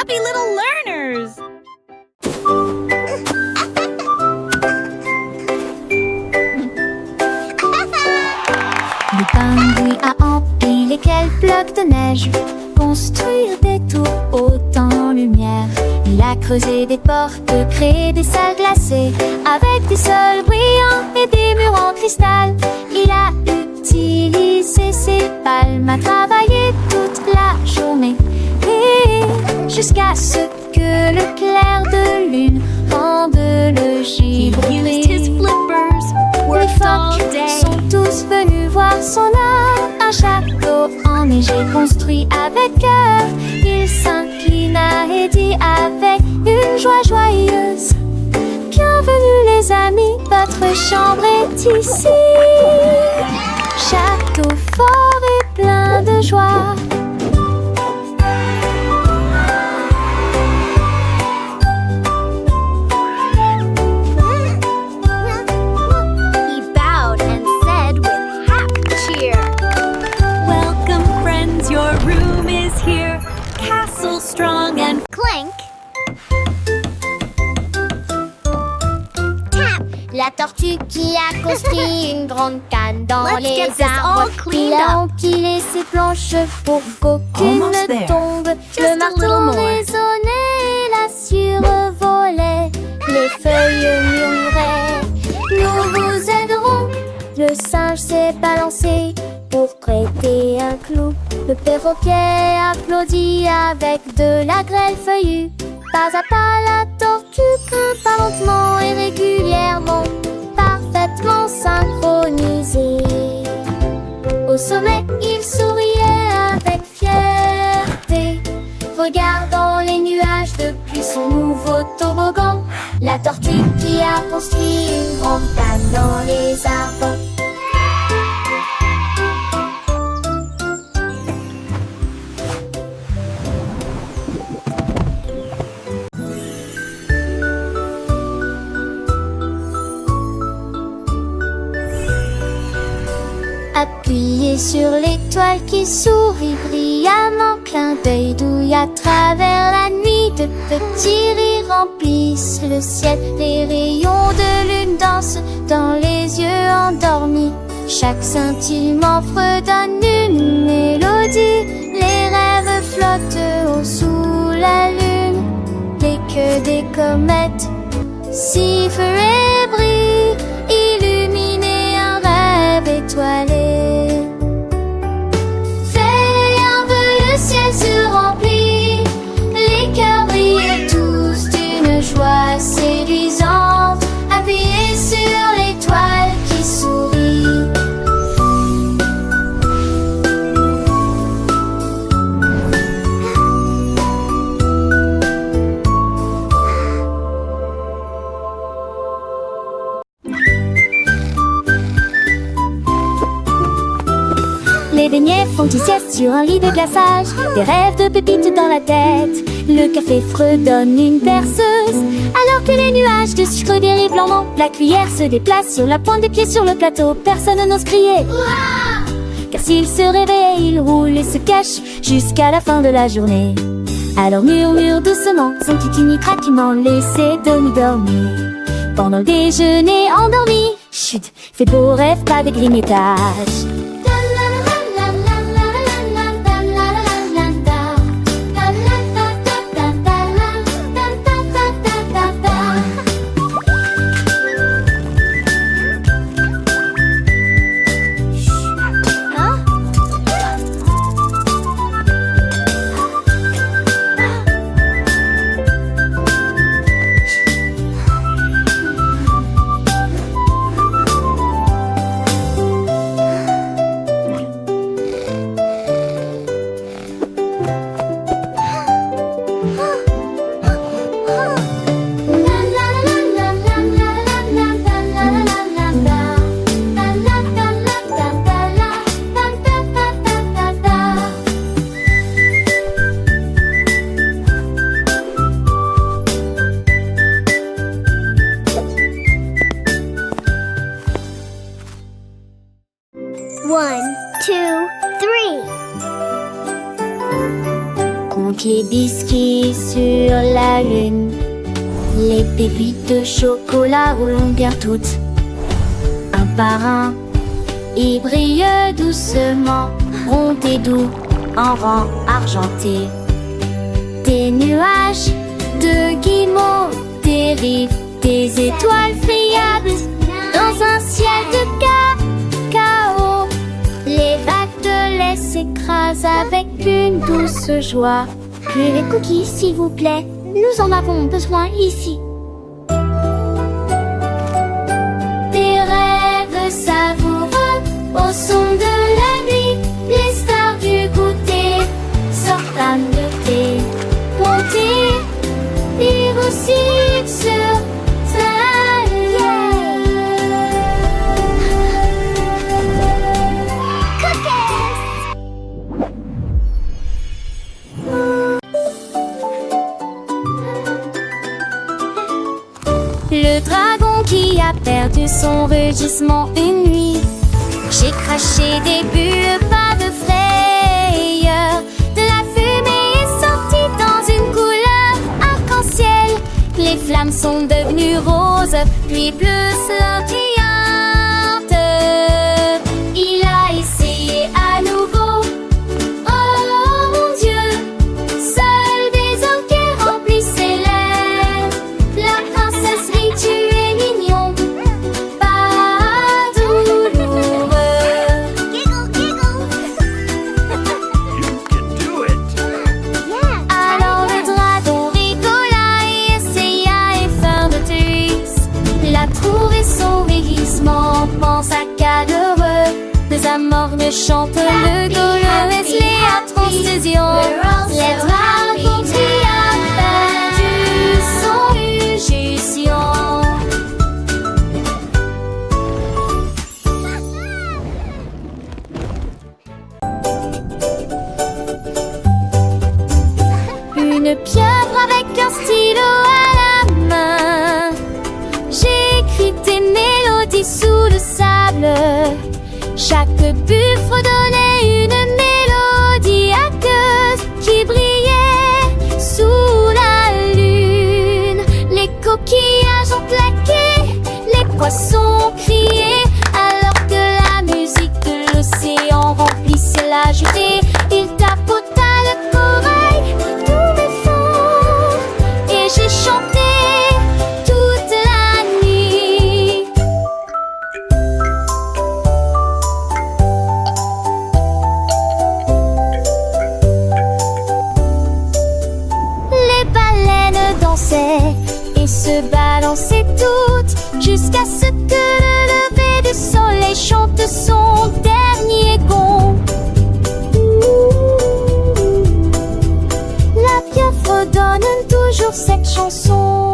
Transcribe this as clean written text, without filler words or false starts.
happy little learners! Le pingouin a empli lesquels blocs de neige. Construire des tours hautes en lumière. Il a creusé des portes, créé des salles glacées avec des sols brillants et des murs en cristal. Il a utilisé ses palmes à travailler toute la journée et jusqu'à ce que le clair de lune rende le He used his givre. flippers, Les worked all phoques day. sont tous venus voir son art. Un château enneigé construit avec cœur. Il s'inclina et dit avec une joie joyeuse: bienvenue les amis, votre chambre est ici. Château fort et plein de joie. He bowed and said with happy cheer, Welcome, friends, your room is here. Castle strong and clink. Tap. La tortue qui a construit une grande canne dans Let's les get this all arbres. cleaned Il a up. empilé ses planches pour qu'aucune Almost ne there. tombe. Just Le a little marteau more. résonnait, la survolait. Les feuilles murmuraient: nous vous aiderons. Le singe s'est balancé pour prêter un clou. Le perroquet applaudit avec de la grêle feuillue. Pas à pas, la tortue grimpa lentement et régulièrement, parfaitement synchronisée. Au sommet, il souriait avec fierté, regardant les nuages depuis son nouveau toboggan. La tortue qui a construit une grande canne dans les arbres. Appuyé sur l'étoile qui sourit brillamment, clin d'œil douille à travers la nuit. De petits rires remplissent le ciel. Les rayons de lune dansent dans les yeux endormis. Chaque scintillement fredonne une mélodie. Les rêves flottent haut sous la lune. Les queues des comètes sifflent et brillent, illuminés un rêve étoilé. Veille un peu, le ciel se remplit. Les cœurs brillent tous d'une joie séduisante, appuyés sur l'étoile qui sourit. Les beignets font une sieste sur un lit de glaçage. Des rêves de pépites dans la tête. Le café fredonne une perceuse. Alors que les nuages de sucre dérivent lentement, la cuillère se déplace sur la pointe des pieds sur le plateau. Personne n'ose crier, car s'il se réveille, il roule et se cache jusqu'à la fin de la journée. Alors murmure doucement son titini craquement, laissez demi-dormir. Pendant le déjeuner endormi, chut, fais de beaux rêves, pas de grignotage. compte les biscuits sur la lune. Les pépites de chocolat roulent bien toutes, un par un. Ils brillent doucement, ronds et doux, en rang argenté. Des nuages de guimauve dérivent, des étoiles friables dans un ciel de cacao. Les vagues de lait s'écrasent avec une douce joie. Plus les cookies, s'il vous plaît, nous en avons besoin ici. Des rêves savoureux au son de la nuit, les stars du goûter sortent à noter, monter, vivre aussi sur le dragon qui a perdu son rugissement une nuit. J'ai craché des bulles, pas de frayeur. De la fumée est sortie dans une couleur arc-en-ciel. Les flammes sont devenues roses, puis bleues scintillante. Il a essayé à nouveau. Oh mon Dieu, seuls des hoquets remplissent ses lèvres. La princesse rit, tu es mignon, pas douloureux. Alors le dragon rigola et essaya effort de tricks. La trouver son vieillissement, pense à calheureux. Les amornes chantent le golem, Wesley à transfusion. Les dragons qui a perdu son rugissement. Une pieuvre avec un stylo à la main. J'écris des mélodies sous le sable. Chaque buffle donnait une mélodie aqueuse qui brillait sous la lune. Les coquillages ont claqué, les poissons criaient, alors que la musique de l'océan remplissait la journée. Il tapota le corail de tous mes fonds et j'ai chanté toute la nuit. Les baleines dansaient et se balançaient toutes jusqu'à ce que le lever du soleil chante son dernier gond. La pieuvre donne toujours cette chanson.